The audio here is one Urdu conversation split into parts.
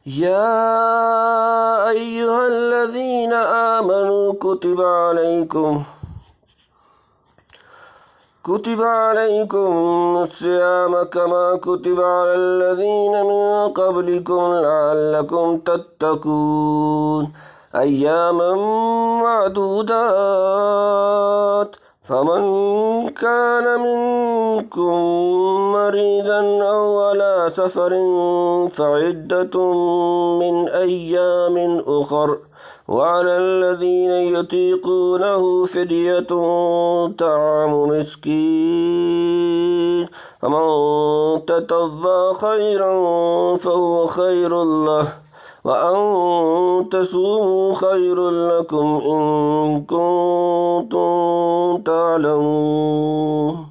يا أيها الذين آمنوا كتب عليكم الصيام كما كتب على الذين من قبلكم لعلكم تتقون أياما معدودات فمن كان منكم مريضا أو على سفر فعدة من أيام أخر وعلى الذين يطيقونه فدية طعام مسكين فمن تطوع خيرا فهو خير له وأن تصوموا خير لكم إن كنتم تعلمون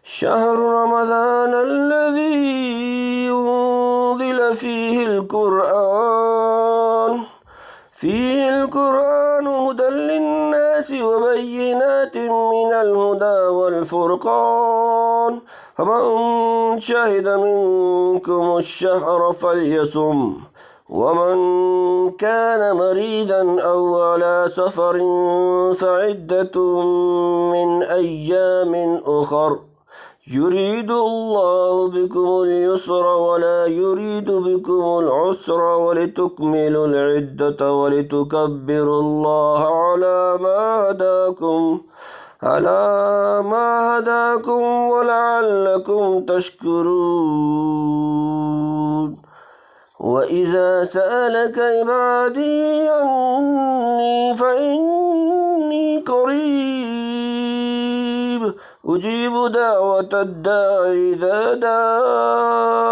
شهر رمضان الذي أنزل فيه القرآن هدى للناس وبينات من الهدى والفرقان فمن شهد منكم الشهر فليصم ومن كان مريضا أو على سفر فعدة من أيام أخر يريد الله بكم اليسر ولا يريد بكم العسر ولتكملوا العدة ولتكبروا الله على ما هداكم ولعلكم تشكرون وإذا سألك عبادي عني فإني قريب أجيب دعوة الداعي إذا دعان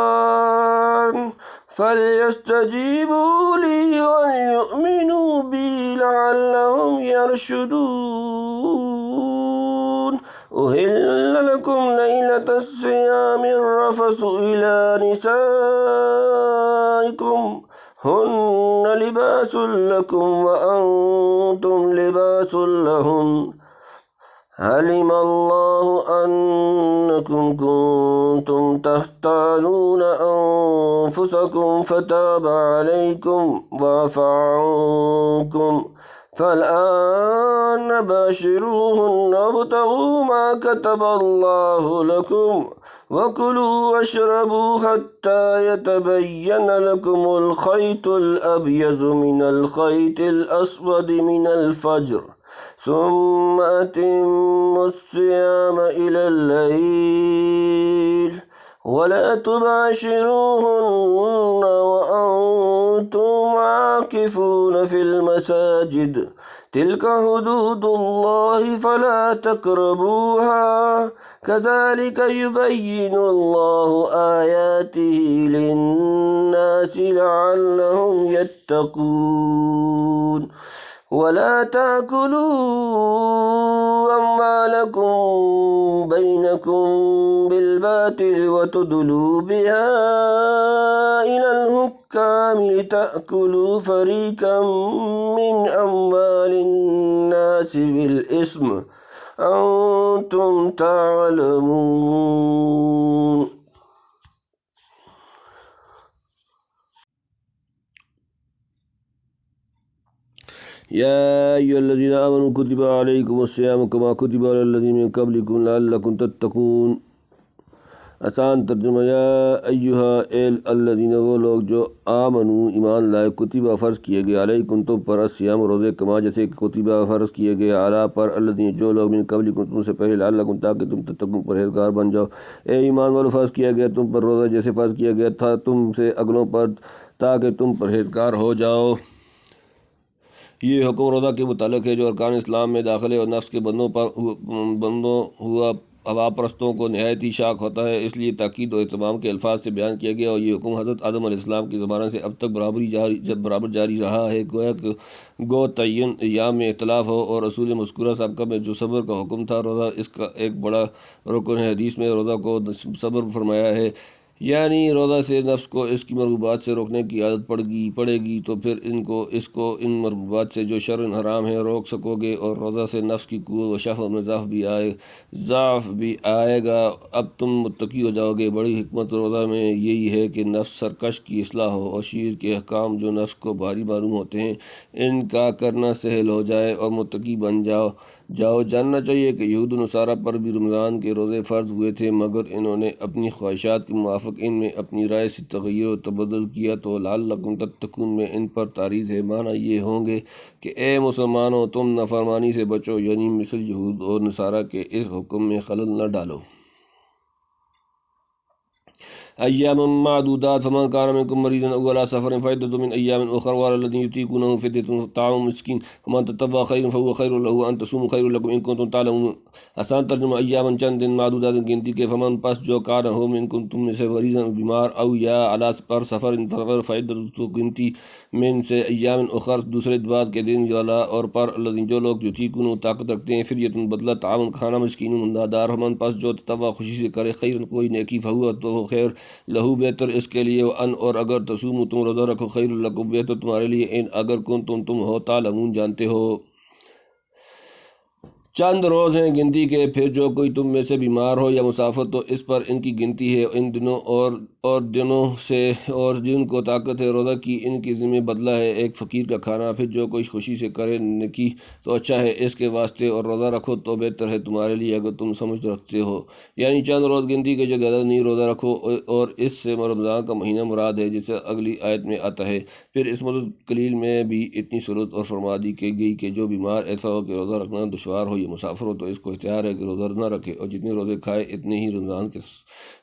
فليستجيبوا لي وليؤمنوا بي لعلهم يرشدون أهل لكم ليلة الصيام الرفث إلى نسائكم هن لباس لكم وأنتم لباس لهن علم الله أنكم كنتم تختانون أنفسكم فتاب عليكم وعفى عنكم فالآن باشروهن وابتغوا ما كتب الله لكم وكلوا واشربوا حتى يتبين لكم الخيط الأبيض من الخيط الأسود من الفجر ثم أتموا الصيام إلى الليل ولا تباشروهن وأنتم عاكفون في المساجد تلك حدود الله فلا تقربوها كذلك يبين الله آياته للناس لعلهم يتقون ولا تأكلوا أموالكم بينكم بالباطل وتدلوا بها إلى الحكام لتأكلوا فريقا من أموال الناس بالإثم أنتم تعلمون يا أيها الذين آمنوا كتب عليكم الصيام كما كتب على الذين من قبلكم لعلكم تتقون آسان ترجمہ یا ایہا الذین وہ لوگ جو آمنو ایمان لائے کتبہ فرض کیے گئے علیکم تم پر الصیام روزے کما جیسے کتبہ فرض کیے گئے اعلیٰ پر الذین جو لوگ من قبلکم تم سے پہلے لعلکم تاکہ تم تتقون پرہیزگار بن جاؤ اے ایمان والو فرض کیا گیا تم پر روزہ جیسے فرض کیا گیا تھا تم سے اگلوں پر تاکہ تم پرہیزگار ہو جاؤ۔ یہ حکم روزہ کے متعلق ہے جو ارکان اسلام میں داخل ہے اور نفس کے بندوں ہوا ہوا پرستوں کو نہایت ہی شاک ہوتا ہے، اس لیے تاکید و اہتمام کے الفاظ سے بیان کیا گیا اور یہ حکم حضرت آدم علیہ السلام کی زمانہ سے اب تک برابر جاری رہا ہے۔ گویا کہ تعین ایام میں اختلاف ہو اور رسول مذکورہ سابقہ میں جو صبر کا حکم تھا روزہ اس کا ایک بڑا رکن ہے۔ حدیث میں روزہ کو صبر فرمایا ہے یعنی روزہ سے نفس کو اس کی مرغوبات سے روکنے کی عادت پڑے گی تو پھر اس کو ان مرغوبات سے جو شرعاً حرام ہے روک سکو گے، اور روزہ سے نفس کی قوت و شہوت میں ضعف بھی آئے گا۔ اب تم متقی ہو جاؤ گے۔ بڑی حکمت روزہ میں یہی ہے کہ نفس سرکش کی اصلاح ہو اور شریر کے احکام جو نفس کو بھاری معلوم ہوتے ہیں ان کا کرنا سہل ہو جائے اور متقی بن جاؤ۔ جاننا چاہیے کہ یہود و نصارہ پر بھی رمضان کے روزے فرض ہوئے تھے، مگر انہوں نے اپنی خواہشات کے موافق ان میں اپنی رائے سے تغیر و تبدل کیا، تو لعلکم تتقون میں ان پر تاریخ ہے۔ معنی یہ ہوں گے کہ اے مسلمانوں، تم نافرمانی سے بچو، یعنی مثل یہود اور نصارہ کے اس حکم میں خلل نہ ڈالو۔ ایام معدودات فمن کان منکم مریضا او علی سفر فعدۃ من ایام اخر وعلی الذین یطیقونہ فدیۃ طعام مسکین فمن تطوع خیرا فهو خیر له وان تصوموا خیر لکم ان کنتم تعلمون۔ آسان ترجمہ، ایام چند دن معدودات گنتی کے، فمن پس جو کان ہو منکم تم میں سے مریضا بیمار، او یا علی پر سفر فعدۃ گنتی من سے ایام اخر دوسرے بعد کے دن، والا اور پر الذین جو لوگ یطیقونہ طاقت رکھتے ہیں، فدیۃ بدلہ طعام کھانا مسکین مندادار، فمن پس جو تطوع خوشی سے کرے خیرا کوئی نیکی، فهو تو خیر لہو بہتر اس کے لیے، ان اور اگر تصوموا تم روزہ رکھو خیر لکم بہتر تمہارے لیے، ان اگر تم ہو تعلمون جانتے ہو۔ چند روز ہیں گنتی کے، پھر جو کوئی تم میں سے بیمار ہو یا مسافر تو اس پر ان کی گنتی ہے، ان دنوں اور دنوں سے، اور جن کو طاقت ہے روزہ کی ان کی ذمہ بدلہ ہے ایک فقیر کا کھانا، پھر جو کوئی خوشی سے کرے نیکی تو اچھا ہے اس کے واسطے، اور روزہ رکھو تو بہتر ہے تمہارے لیے اگر تم سمجھ رکھتے ہو۔ یعنی چند روز گنتی کے جو زیادہ نہیں روزہ رکھو، اور اس سے رمضان کا مہینہ مراد ہے جسے اگلی آیت میں آتا ہے۔ پھر اس مدت قلیل میں بھی اتنی سہولت اور فرمادی کی گئی کہ جو بیمار ایسا ہو کہ روزہ رکھنا دشوار ہو یا مسافر ہو تو اس کو اختیار ہے کہ روزہ نہ رکھے، اور جتنے روزے کھائے اتنے ہی رمضان کے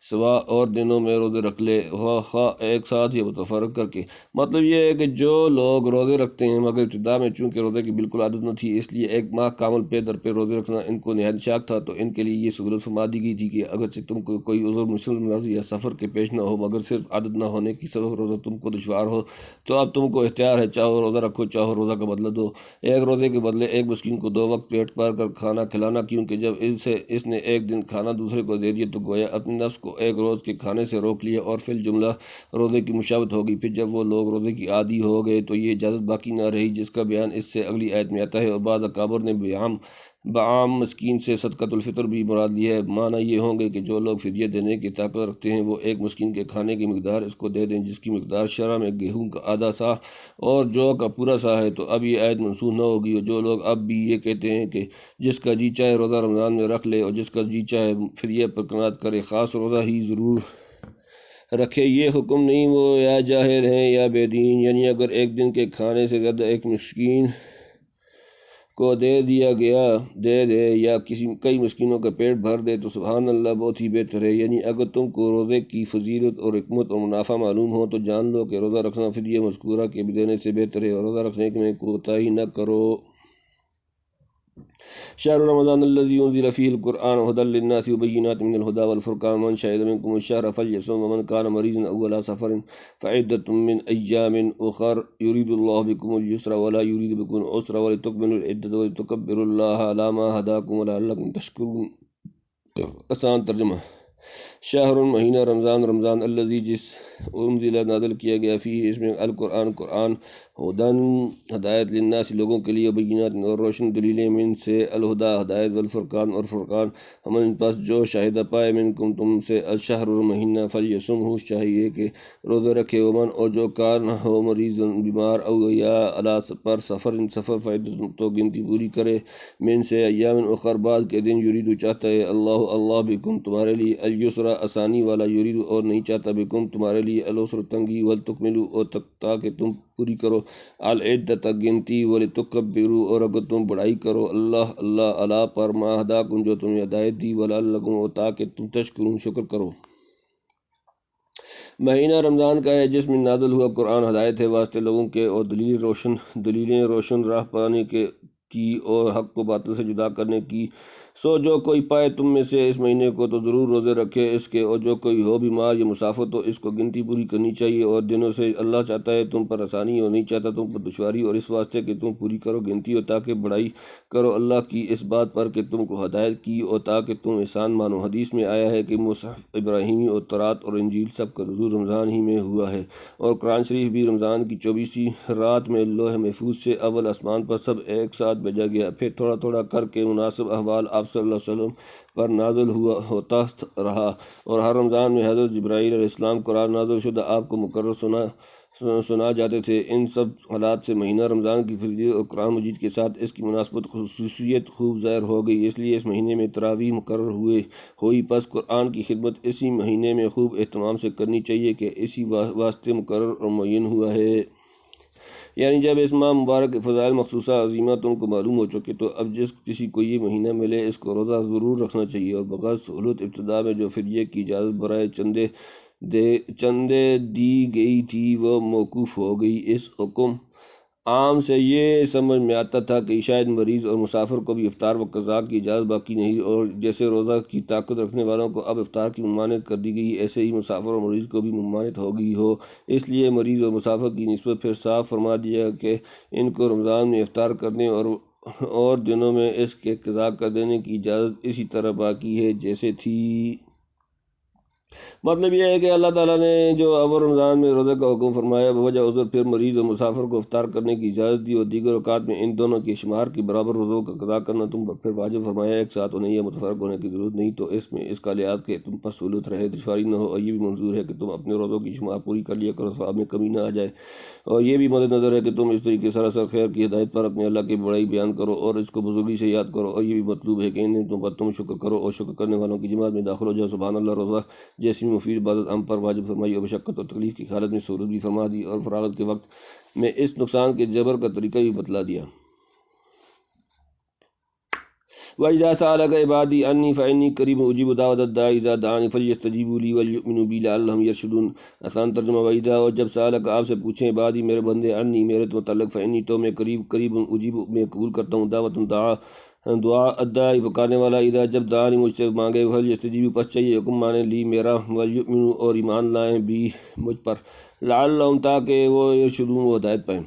سوا اور دنوں میں روزے رکھ لے، خواہ ایک ساتھ یا متفرق کر کے۔ مطلب یہ ہے کہ جو لوگ روزے رکھتے ہیں مگر ابتدا میں چونکہ روزے کی بالکل عادت نہ تھی، اس لیے ایک ماہ کامل پے در پہ روزے رکھنا ان کو نہایت شاق تھا، تو ان کے لیے یہ سہولت فرما دی گئی تھی کہ اگرچہ تم کو کوئی عذر مثل مرض یا سفر کے پیش نہ ہو، مگر صرف عادت نہ ہونے کی سبب روزہ تم کو دشوار ہو تو اب تم کو اختیار ہے، چاہو روزہ رکھو چاہو روزہ کا بدلہ دو۔ ایک روزے کے بدلے ایک مسکین کو 2 وقت پیٹ بھر کر کھانا کھلانا، کیونکہ جب اس نے ایک دن کھانا دوسرے کو دے دیا تو گویا اپنے نفس کو ایک روز کے کھانے سے روک لیا اور فی الجملہ روزے کی مشابہت ہوگی۔ پھر جب وہ لوگ روزے کی عادی ہو گئے تو یہ اجازت باقی نہ رہی، جس کا بیان اس سے اگلی آیت میں آتا ہے، اور بعض اکابر نے بعام مسکین سے صدقۃ الفطر بھی مراد لی ہے۔ معنی یہ ہوں گے کہ جو لوگ فدیہ دینے کی طاقت رکھتے ہیں وہ ایک مسکین کے کھانے کی مقدار اس کو دے دیں، جس کی مقدار شرع میں گیہوں کا آدھا سا اور جو کا پورا سا ہے، تو اب یہ آیت منسوخ نہ ہوگی۔ اور جو لوگ اب بھی یہ کہتے ہیں کہ جس کا جی چاہے روزہ رمضان میں رکھ لے اور جس کا جی چاہے فدیہ پر قناعت کرے، خاص روزہ ہی ضرور رکھے، یہ حکم نہیں، وہ یا جاہل ہیں یا بے دین۔ یعنی اگر ایک دن کے کھانے سے زیادہ ایک مسکین کو دے دے یا کئی مسکینوں کا پیٹ بھر دے تو سبحان اللہ بہت ہی بہتر ہے۔ یعنی اگر تم کو روزے کی فضیلت اور حکمت اور منافع معلوم ہو تو جان لو کہ روزہ رکھنا فدیہ مذکورہ کے دینے سے بہتر ہے، اور روزہ رکھنے میں کوتاہی نہ کرو۔ شهر رمضان الذي انزل فيه القرآن هدى للناس وبينات من الهدى والفرقان من شهد منكم الشهر فليصم ومن كان مريضا او على سفر فعدة من ايام اخر يريد الله بكم اليسر ولا يريد بكم العسر ولتكملوا العدة ولتكبروا الله على ما هداكم ولعلكم تشكرون۔ آسان ترجمہ، شہر مہینہ رمضان الذی جس انزل نازل کیا گیا فيه اس میں قرآن ہدن ہدایت للناس لوگوں کے لیے، بینات اور روشن دلیلیں، من سے الہدا ہدایت، والفرقان اور فرقان، ہمن پس جو شاہدہ پائے منکم تم سے الشہر مہینہ فلیصمہ چاہیے کہ روزہ رکھے، ومن اور جو کان ہو مریض بیمار، او یا علی پر سفر فعدۃ تو گنتی پوری کرے، من سے ایام اخر بعد کے دن، یرید چاہتا ہے اللہ بکم تمہارے لیے اليسر آسانی والا، یرید اور نہیں چاہتا بکم تمہارے لیے العسر تنگی، ولتکملوا اور تاکہ تم پوری کرو العدۃ گنتی، ولتکبروا اور اگر تم بڑائی کرو اللہ علی پر ما ہداکم جو تمہیں ہدایت دی، ولعلکم اور تاکہ تم تشکرون شکر کرو۔ مہینہ رمضان کا ہے جس میں نازل ہوا قرآن، ہدایت ہے واسطے لوگوں کے اور دلیلیں روشن راہ پانے کی اور حق کو باطل سے جدا کرنے کی۔ سو جو کوئی پائے تم میں سے اس مہینے کو تو ضرور روزے رکھے اس کے، اور جو کوئی ہو بیمار یا مسافر تو اس کو گنتی پوری کرنی چاہیے، اور دنوں سے اللہ چاہتا ہے تم پر آسانی اور نہیں چاہتا تم پر دشواری، اور اس واسطے کہ تم پوری کرو گنتی اور تاکہ بڑائی کرو اللہ کی اس بات پر کہ تم کو ہدایت کی اور تاکہ تم احسان مانو۔ حدیث میں آیا ہے کہ مصحف ابراہیمی اور تورات اور انجیل سب کا نزول رمضان ہی میں ہوا ہے، اور قرآن شریف بھی رمضان کی 24ویں رات میں لوح محفوظ سے اول آسمان پر سب ایک ساتھ بھیجا گیا، پھر تھوڑا تھوڑا کر کے مناسب احوال آپ صلی اللہ علیہ وسلم پر نازل ہوتا رہا، اور ہر رمضان میں حضرت جبرائیل علیہ السلام قرآن نازل شدہ آپ کو مقرر سنا جاتے تھے۔ ان سب حالات سے مہینہ رمضان کی فضیلت اور قرآن مجید کے ساتھ اس کی مناسبت خصوصیت خوب ظاہر ہو گئی، اس لیے اس مہینے میں تراویح مقرر ہوئی۔ پس قرآن کی خدمت اسی مہینے میں خوب اہتمام سے کرنی چاہیے کہ اسی واسطے مقرر اور معین ہوا ہے۔ یعنی جب اس ماہ مبارک کے فضائل مخصوصہ عظیمہ تم کو معلوم ہو چکے تو اب جس کسی کو یہ مہینہ ملے اس کو روزہ ضرور رکھنا چاہیے، اور بغیر سہولت ابتدا میں جو فدیے کی اجازت برائے چندے دی گئی تھی وہ موقوف ہو گئی۔ اس حکم عام سے یہ سمجھ میں آتا تھا کہ شاید مریض اور مسافر کو بھی افطار و قضاء کی اجازت باقی نہیں، اور جیسے روزہ کی طاقت رکھنے والوں کو اب افطار کی ممانعت کر دی گئی، ایسے ہی مسافر اور مریض کو بھی ممانعت ہو گئی ہو۔ اس لیے مریض اور مسافر کی نسبت پھر صاف فرما دیا کہ ان کو رمضان میں افطار کرنے اور دنوں میں اس کے قضاء کر دینے کی اجازت اسی طرح باقی ہے جیسے تھی۔ مطلب یہ ہے کہ اللہ تعالیٰ نے جو اول رمضان میں روزے کا حکم فرمایا بوجہ عذر، پھر مریض اور مسافر کو افطار کرنے کی اجازت دی، اور دیگر اوقات میں ان دونوں کے شمار کے برابر روزوں کا قضا کرنا تم پر پھر واجب فرمایا۔ ایک ساتھ انہیں یہ متفرق ہونے کی ضرورت نہیں، تو اس میں اس کا لحاظ کہ تم پر سہولت رہے، دشواری نہ ہو، اور یہ بھی منظور ہے کہ تم اپنے روزوں کی شمار پوری کر لیا کرو، ثواب میں کمی نہ آ جائے، اور یہ بھی مد نظر ہے کہ تم اس طریقے سراسر خیر کی ہدایت پر اپنے اللہ کی بڑائی بیان کرو اور اس کو بزرگی سے یاد کرو، اور یہ بھی مطلوب ہے کہ ان نعمتوں پر تم شکر کرو اور شکر کرنے والوں کی جماعت میں داخل ہو جاؤ۔ سبحان اللہ، روزہ جیسی مفید عبادت ہم پر واجب فرمائی، اور مشقت اور تکلیف کی حالت میں سہولت بھی فرما دی، اور فراغت کے وقت میں اس نقصان کے جبر کا طریقہ بھی بتلا دیا۔ وَإِذَا سَأَلَكَ عِبَادِي عَنِّي فَإِنِّي قَرِيبٌ أُجِيبُ دَعْوَةَ الدَّاعِ إِذَا دَعَانِ فَلْيَسْتَجِيبُوا لِي وَلْيُؤْمِنُوا بِي لَعَلَّهُمْ يَرْشُدُونَ۔ آسان ترجمہ، وَإِذَا، اور جب سَأَلَكَ آپ سے پوچھیں عبادی میرے بندے، عنی میرے متعلق، فَإِنِّي تو میں قریب اجیب میں قبول کرتا ہوں، دعا الداعی پکارنے والا، اذا جب دعانی مجھ سے مانگے، فلیستجیبوا پس چاہیے حکم مانے، لی میرا، ولیؤمنوا اور ایمان لائیں، بھی مجھ پر، لعلہم تاکہ وہ یرشدون وہ ہدایت پائیں۔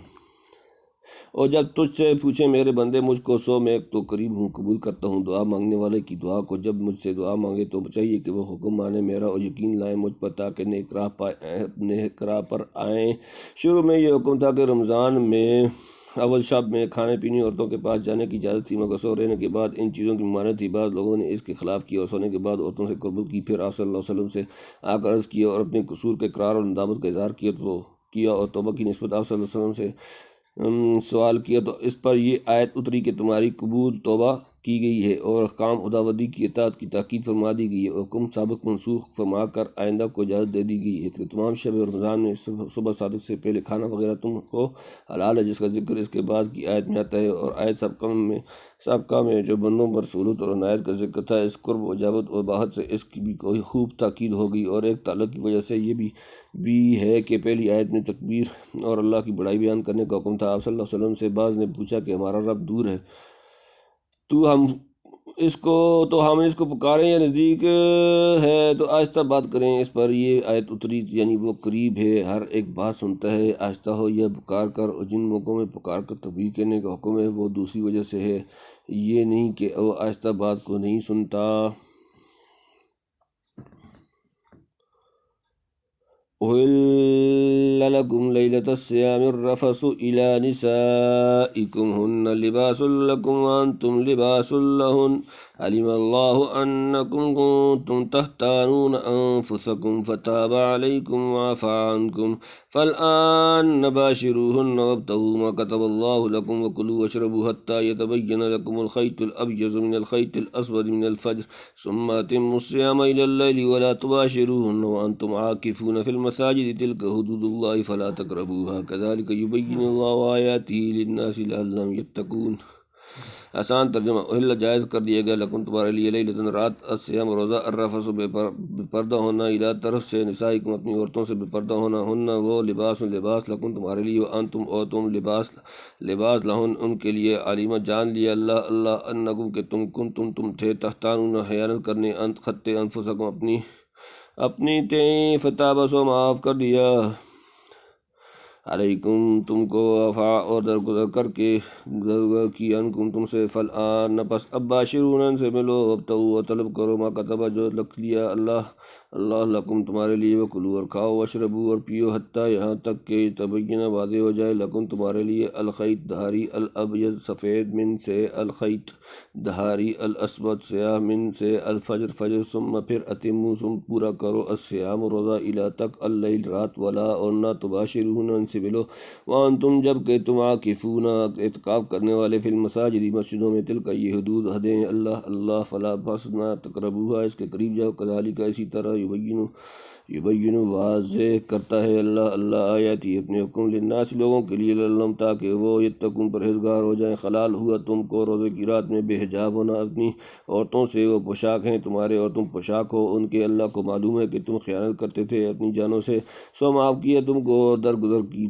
اور جب تجھ سے پوچھیں میرے بندے مجھ کو، سو میں تو قریب ہوں، قبول کرتا ہوں دعا مانگنے والے کی دعا کو۔ جب مجھ سے دعا مانگے تو چاہیے کہ وہ حکم مانے میرا اور یقین لائیں مجھ پر، تاکہ نیک راہ پر آئیں۔ شروع میں یہ حکم تھا کہ رمضان میں اول شب میں کھانے پینے عورتوں کے پاس جانے کی اجازت تھی، مگر سو رہنے کے بعد ان چیزوں کی ممانعت تھی۔ بعض لوگوں نے اس کے خلاف کیا اور سونے کے بعد عورتوں سے قربت کی، پھر آپ صلی اللہ علیہ وسلم سے آ کر عرض کیا اور اپنے قصور کے اقرار اور ندامت کا اظہار کیا اور توبہ کی نسبت آپ صلی اللہ علیہ وسلم سے سوال کیا، تو اس پر یہ آیت اتری کہ تمہاری قبول توبہ کی گئی ہے اور احکام خداوندی کی اطاعت کی تاکید فرما دی گئی ہے، حکم سابق منسوخ فرما کر آئندہ کو اجازت دے دی گئی ہے کہ تمام شب رمضان میں صبح صادق سے پہلے کھانا وغیرہ تم کو حلال ہے، جس کا ذکر اس کے بعد کی آیت میں آتا ہے۔ اور آیت سابقہ میں جو بندوں پر سہولت اور عنایت کا ذکر تھا، اس قرب و اجابت اور باہت سے اس کی بھی کوئی خوب تاکید ہو گئی، اور ایک تعلق کی وجہ سے یہ بھی ہے کہ پہلی آیت میں تکبیر اور اللہ کی بڑائی بیان کرنے کا حکم تھا۔ آپ صلی اللہ علیہ وسلم سے بعض نے پوچھا کہ ہمارا رب دور ہے تو ہم اس کو پکاریں یا نزدیک ہے تو آہستہ بات کریں، اس پر یہ آیت اتری، یعنی وہ قریب ہے، ہر ایک بات سنتا ہے، آہستہ ہو یا پکار کر، اور جن موقعوں میں پکار کر تکبیر کہنے کا حکم ہے وہ دوسری وجہ سے ہے، یہ نہیں کہ وہ آہستہ بات کو نہیں سنتا۔ أُحِلَّ لَكُمْ لَيْلَةَ الصِّيَامِ الرَّفَثُ إِلَىٰ نِسَائِكُمْ هُنَّ لِبَاسٌ لَكُمْ وَأَنْتُمْ لِبَاسٌ لَهُنَّ عَلِمَ اللَّهُ أَنَّكُمْ كُنتُمْ تَخْتَانُونَ أَنفُسَكُمْ فَتَابَ عَلَيْكُمْ وَعَفَا عَنْكُمْ فَالْآنَ بَاشِرُوهُنَّ وَابْتَغُوا مَا كَتَبَ اللَّهُ لَكُمْ وَكُلُوا وَاشْرَبُوا حَتَّىٰ يَتَبَيَّنَ لَكُمُ الْخَيْطُ الْأَبْيَضُ مِنَ الْخَيْطِ الْأَسْوَدِ مِنَ الْفَجْرِ ثُمَّ أَتِمُّوا الصِّيَامَ إِلَى اللَّيْلِ وَلَا تُبَاشِرُوهُنَّ وَأَنْتُمْ عَاكِفُونَ فِي المساجد تلك حدود الله فلا تقربوها كذلك يبين الله آياته للناس لعلهم يتقون۔ آسان ترجمہ اہل جائز کر دیا گیا لکم تمہارے لیے لیلۃ رات الصیام روزہ الرفث بے پردہ ہونا الی طرف سے نسائکم اپنی عورتوں سے بے پردہ ہونا ہن وہ لباس لکم تمہارے لیے وانتم اور تم لباس لہن ان کے لیے علیم جان لیا اللہ انکم کہ تم تھے تختانون خیانت کرنے خط انفسکم اپنی تئیں فتاب سو معاف کر دیا علیکم تم کو وفا اور درگزر کر کے کی انکم تم سے فالآن پس اب باشرون ان سے ملو وابتغوا طلب کرو ما کتبہ جو لکھ لیا اللہ لکم تمہارے لیے وکلوا اور کھاؤ واشربوا اور پیو حتیٰ یہاں تک کہ تبین واضح ہو جائے لکم تمہارے لیے الخیط دھاری الابیض سفید من سے الخیط دھاری الاسود سیاہ من سے الفجر ثم پھر اتموا پورا کرو الصیام روزہ الی تک اللیل رات والا اور نہ تباشرون ان سے ملو وانتم جب کہ تم عاکفون اعتکاف کرنے والے فی المساجد مسجدوں میں تلک یہ حدود حدیں اللہ فلا پس نہ تقربوها اس کے قریب جاؤ کذالک اسی طرح یبین واضح کرتا ہے اللہ آیاتی اپنے حکم للناس لوگوں کے لیے لعلہم تاکہ وہ یتقون پرہیزگار ہو جائیں حلال ہوا تم کو روزے کی رات میں بے حجاب ہونا اپنی عورتوں سے وہ پوشاک ہیں تمہارے اور تم پوشاک ہو ان کے اللہ کو معلوم ہے کہ تم خیانت کرتے تھے اپنی جانوں سے سو معاف کیا تم کو اور درگزر کی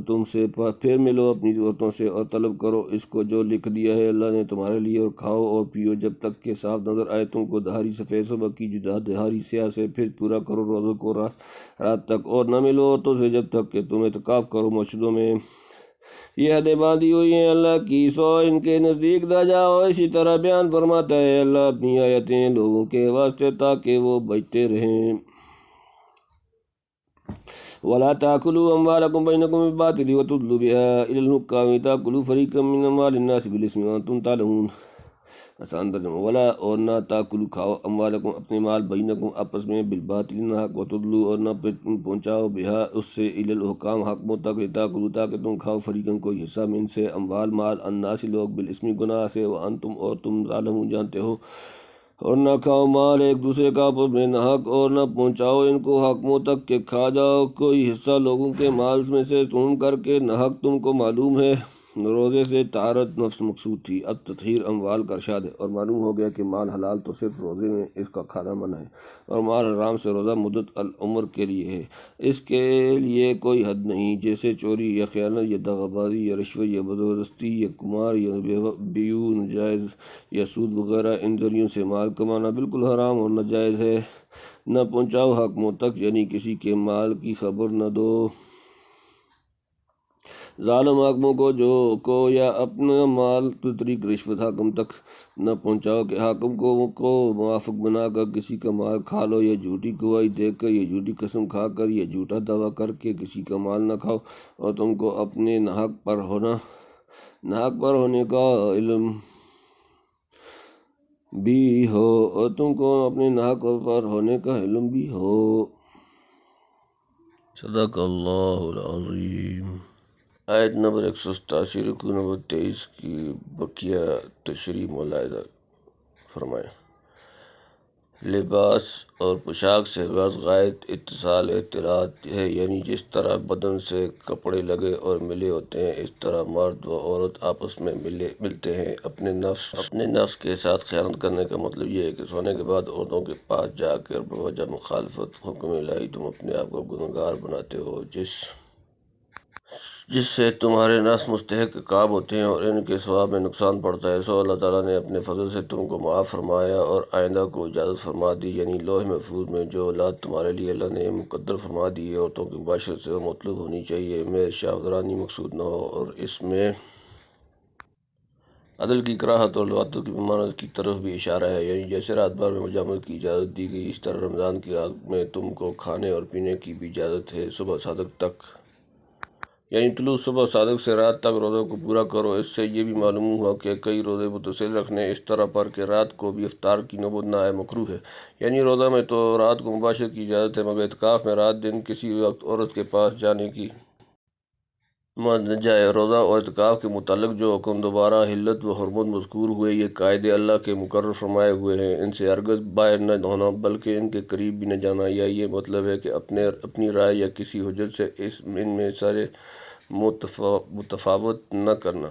تم سے پھر ملو اپنی عورتوں سے اور طلب کرو اس کو جو لکھ دیا ہے اللہ نے تمہارے لیے اور کھاؤ اور پیو جب تک کہ صاف نظر آئے تم کو دھاری سفید صبح کی جدا دھاری سیاہ سے پھر پورا کرو روزوں کو رات تک اور نہ ملو عورتوں سے جب تک کہ تم اعتکاف کرو مسجدوں میں یہ حدیں باندھی ہوئی ہیں اللہ کی سو ان کے نزدیک نہ جاؤ اسی طرح بیان فرماتا ہے اللہ اپنی آیتیں لوگوں کے واسطے تاکہ وہ بچتے رہیں ولا تاكلوا اموالكم بينكم بالباطل وتدلوا بها الى الحكام تاكلوا فريقا من اموال الناس بالاثم وانتم تعلمون آسان ترجمہ ولا اور نہ تاکلوا کھاؤ اموالکم اپنے مال بینکم آپس میں بالباطل نہ حق وتدلوا اور نہ پہنچاؤ بہا اس سے الی الحکام حکموں تک تاکلوا تاکہ تم کھاؤ فریقاً کوئی حصہ من سے اموال مال الناس لوگ بالاسم گناہ سے وانتم اور تم ظالمون جانتے ہو اور نہ کھاؤ مال ایک دوسرے کا آپس میں نہ حق اور نہ پہنچاؤ ان کو حکموں تک کہ کھا جاؤ کوئی حصہ لوگوں کے مال میں سے تم کر کے نہ حق تم کو معلوم ہے روزے سے طہارت نفس مقصود تھی اب تطہیر اموال کا ارشاد ہے اور معلوم ہو گیا کہ مال حلال تو صرف روزے میں اس کا کھانا منع ہے اور مال حرام سے روزہ مدت العمر کے لیے ہے اس کے لیے کوئی حد نہیں جیسے چوری یا خیانت یا دغابازی یا رشوت یا زبردستی یا قمار یا بیو ناجائز یا سود وغیرہ ان ذریعوں سے مال کمانا بالکل حرام اور ناجائز ہے نہ پہنچاؤ حکموں تک یعنی کسی کے مال کی خبر نہ دو ظالم حاکموں کو یا اپنا مال طریق رشوت حاکم تک نہ پہنچاؤ کہ حاکم کو موافق بنا کر کسی کا مال کھا لو یا جھوٹی گواہی دے کر یا جھوٹی قسم کھا کر یا جھوٹا دعویٰ کر کے کسی کا مال نہ کھاؤ اور تم کو اپنے ناحق پر ہونے کا علم بھی ہو صدق اللہ العظیم۔ آیت نمبر 187 رکوع نمبر 23 کی بقیہ تشریح ملاحظہ فرمائیں۔ لباس اور پوشاک سے غرض غائط اتصال اطلاعات ہے، یعنی جس طرح بدن سے کپڑے لگے اور ملے ہوتے ہیں اس طرح مرد و عورت آپس میں ملتے ہیں۔ اپنے نفس کے ساتھ خیانت کرنے کا مطلب یہ ہے کہ سونے کے بعد عورتوں کے پاس جا کر بوجہ مخالفت حکم الہی تم اپنے آپ کو گنہگار بناتے ہو جس سے تمہارے نفس مستحق عقاب ہوتے ہیں اور ان کے ثواب میں نقصان پڑتا ہے۔ سو اللہ تعالیٰ نے اپنے فضل سے تم کو معاف فرمایا اور آئندہ کو اجازت فرما دی، یعنی لوح محفوظ میں جو اولاد تمہارے لیے اللہ نے مقدر فرما دی ہے عورتوں کی مباشرت سے وہ مطلوب ہونی چاہیے، میں شاہدرانی مقصود نہ ہو، اور اس میں عدل کی کراہت اور لواطت کی ممانعت کی طرف بھی اشارہ ہے، یعنی جیسے رات بھر میں مجاملت کی اجازت دی گئی اس طرح رمضان کی رات میں تم کو کھانے اور پینے کی بھی اجازت ہے صبح صادق تک، یعنی طلوع صبح صادق سے رات تک روزوں کو پورا کرو۔ اس سے یہ بھی معلوم ہوا کہ کئی روزے متصل رکھنے اس طرح پر کہ رات کو بھی افطار کی نوبت نہ آئے مکروہ ہے، یعنی روزہ میں تو رات کو مباشرت کی اجازت ہے مگر اعتکاف میں رات دن کسی وقت عورت کے پاس جانے کی نہ جائے۔ روزہ اور اعتکاف کے متعلق جو حکم دوبارہ حلت و حرمت مذکور ہوئے یہ قاعدے اللہ کے مقرر فرمائے ہوئے ہیں، ان سے ہرگز باہر نہ ہونا بلکہ ان کے قریب بھی نہ جانا، یا یہ مطلب ہے کہ اپنی رائے یا کسی حجت سے ان میں سارے متفاوت نہ کرنا۔